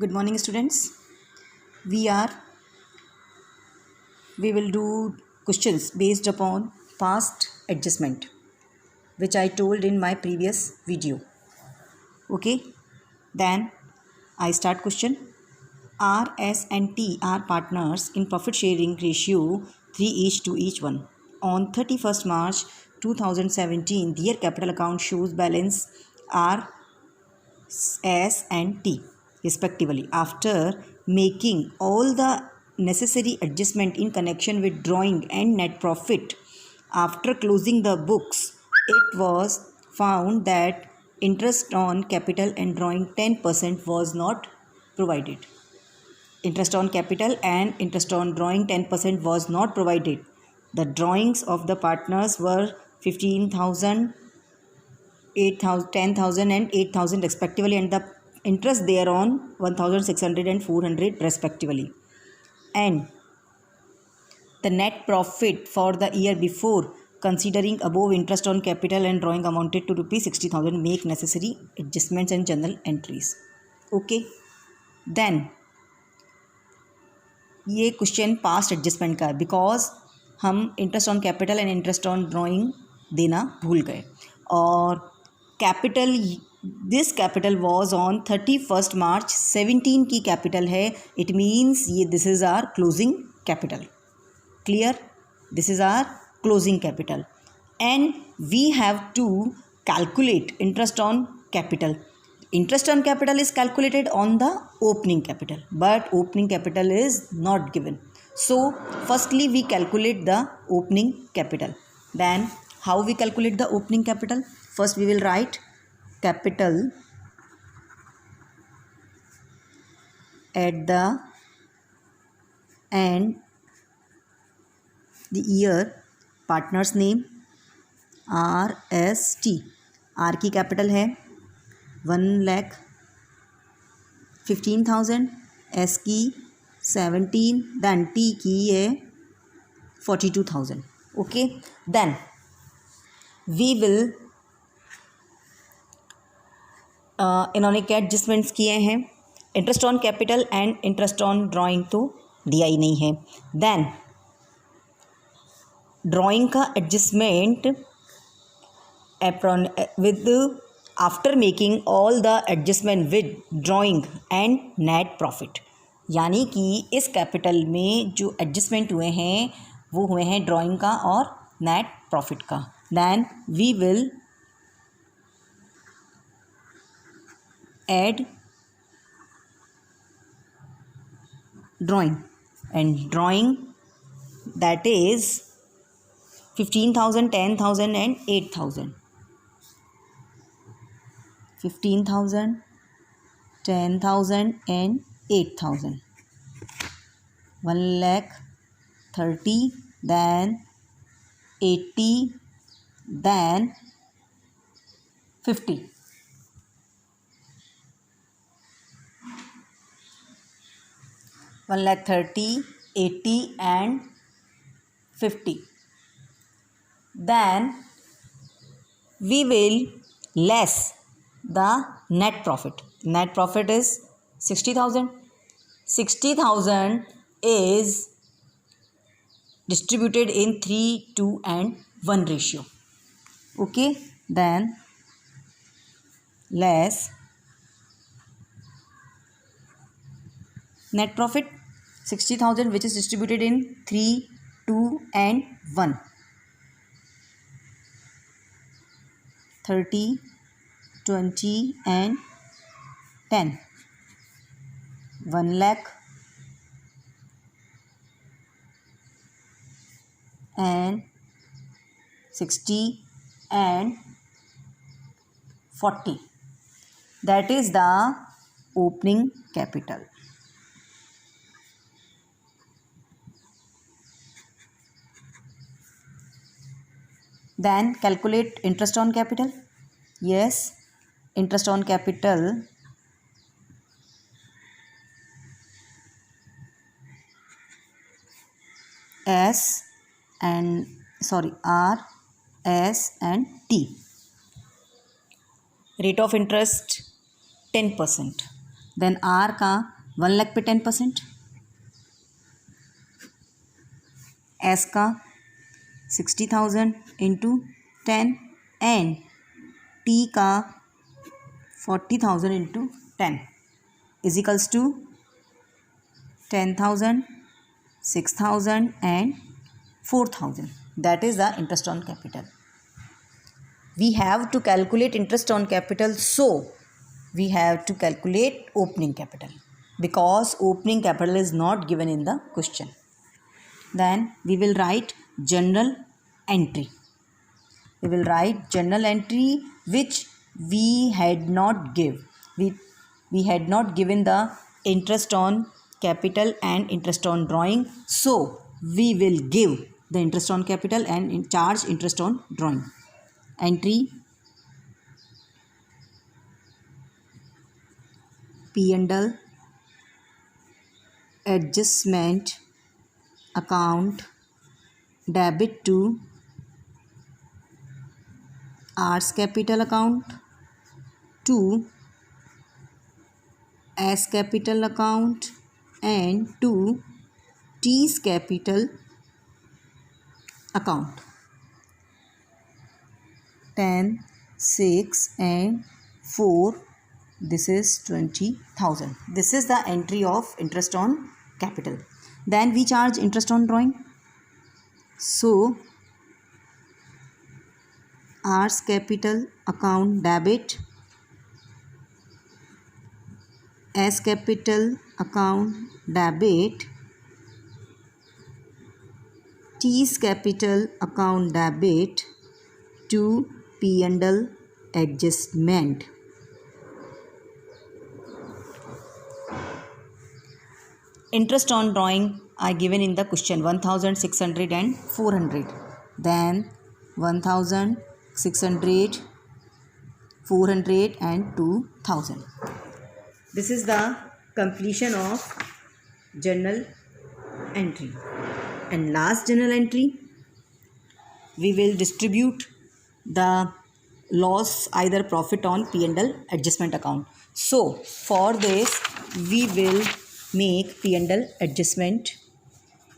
Good morning, students. We are we will do questions based upon past adjustment, which I told in my previous video. Okay, then I start question. R, S, and T are partners in profit sharing ratio 3 each to each one. On 31st March 2017, their capital account shows balance R, S, and T respectively. After making all the necessary adjustment in connection with drawing and net profit, after closing the books, it was found that interest on capital and drawing 10% was not provided. Interest on capital and interest on drawing 10% was not provided. The drawings of the partners were 15,000, 8,000, 10,000 and 8,000 respectively, and the interest thereon 1,600 and 400 respectively. And the net profit for the year before, considering above interest on capital and drawing, amounted to rupees 60,000. Make necessary adjustments and journal entries. Okay, then ये question past adjustment का है because हम interest on capital and interest on drawing देना भूल गए और capital this capital was on 31 March 17 की capital है. इट मीन्स ये this is our closing capital. Clear? This is our closing capital and we have to calculate interest on capital. Interest on capital is calculated on the opening capital, but opening capital is not given. So firstly we calculate the opening capital. Then how we calculate the opening capital? First we will write capital at the end, the year, partner's name R S T. R की capital है 1,15,000, S की 17, then T की है 42,000. Okay, then we will इन्होंने क्या adjustments किए हैं? Interest on capital and interest on drawing तो दिया ही नहीं है. देन ड्राइंग का adjustment with after making all the adjustment with drawing and net profit. यानी कि इस कैपिटल में जो एडजस्टमेंट हुए हैं वो हुए हैं ड्राइंग का और नेट प्रॉफिट का. Then we will add drawing and drawing that is 15,000, 10,000 and 8,000. 15,000, 10,000 and 8,000. 1,30,000, then 80, then 50. One lakh 30, 80 and 50. Then we will less the net profit. Net profit is 60,000. 60,000 is distributed in 3, 2 and 1 ratio. Okay, then less net profit 60,000 which is distributed in 3, 2 and 1. 30, 20 and 10. 1 lakh and 60 and 40. That is the opening capital. Then calculate interest on capital. Yes, interest on capital R, S and T. Rate of interest 10%. Then R का 1 लाख पे 10%, S का 60,000 into 10 and T का 40,000 into 10 equals to 10,000, 6,000 and 4,000. That is the interest on capital. We have to calculate interest on capital, so we have to calculate opening capital because opening capital is not given in the question. Then we will write journal entry. We will write journal entry which we had not give. We had not given the interest on capital and interest on drawing, so we will give the interest on capital and charge interest on drawing. Entry P&L adjustment account debit to R's capital account to S capital account and to T's capital account. 10, 6 and 4, this is 20,000. This is the entry of interest on capital. Then we charge interest on drawing. So R's capital account debit, S capital account debit, T's capital account debit to P&L adjustment. Interest on drawing are given in the question 1,600 and 400. Then 1,600, 400 and 2,000. This is the completion of journal entry. And last journal entry, we will distribute the loss either profit on P&L adjustment account. So for this we will make P&L adjustment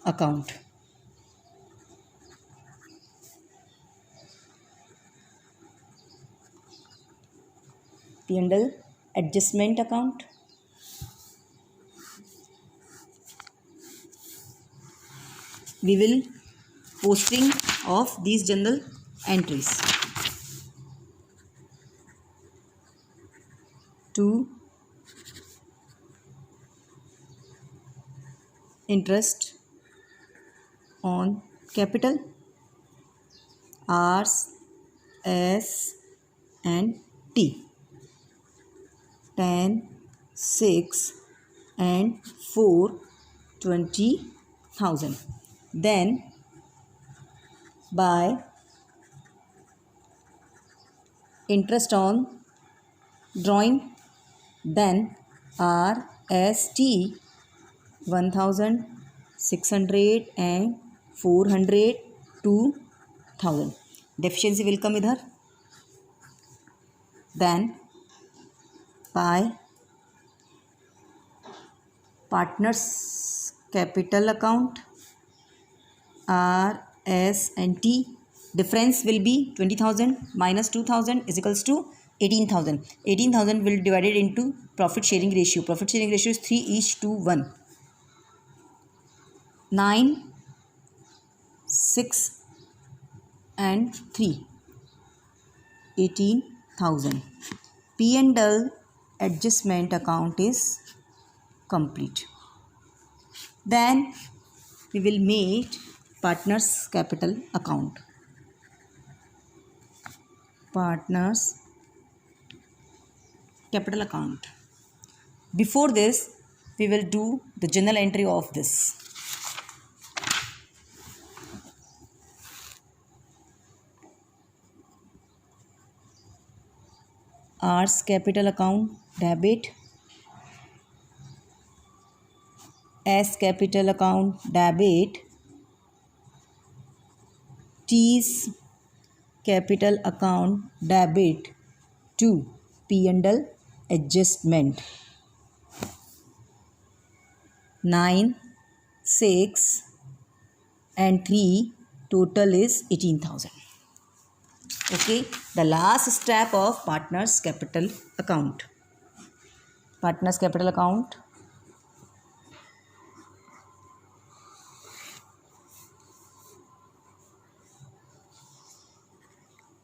account. P&L adjustment account. We will posting of these journal entries to interest on capital, R's, S and T. 10, 6 and 4, 20,000. Then by interest on drawing, then R, S, T 1,600 and 400, 2,000. Deficiency will come idhar. Then by partners capital account, R, S and T, difference will be 20,000 minus 2,000 is equals to 18,000. 18,000 will be divided into profit sharing ratio. Profit sharing ratio is 3:1. 9, 6 and 3, 18,000. P&L adjustment account is complete. Then we will make partners capital account. Partners capital account. Before this, we will do the journal entry of this. R's capital account debit, S capital account debit, T's capital account debit to P&L adjustment. 9, 6 and 3, total is 18,000. Okay, the last step of partners capital account. Partners capital account.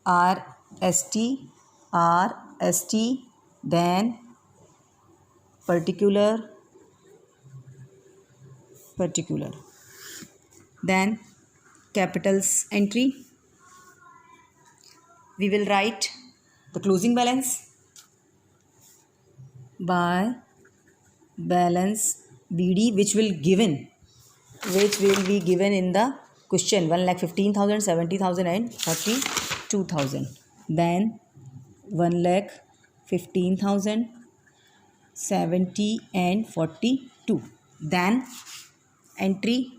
RST, then particular, then capitals entry. We will write the closing balance by balance BD, which will be given in the question 1,15,000, 70,000 and 42,000. Then 1,15,000, 70 and 42. Then entry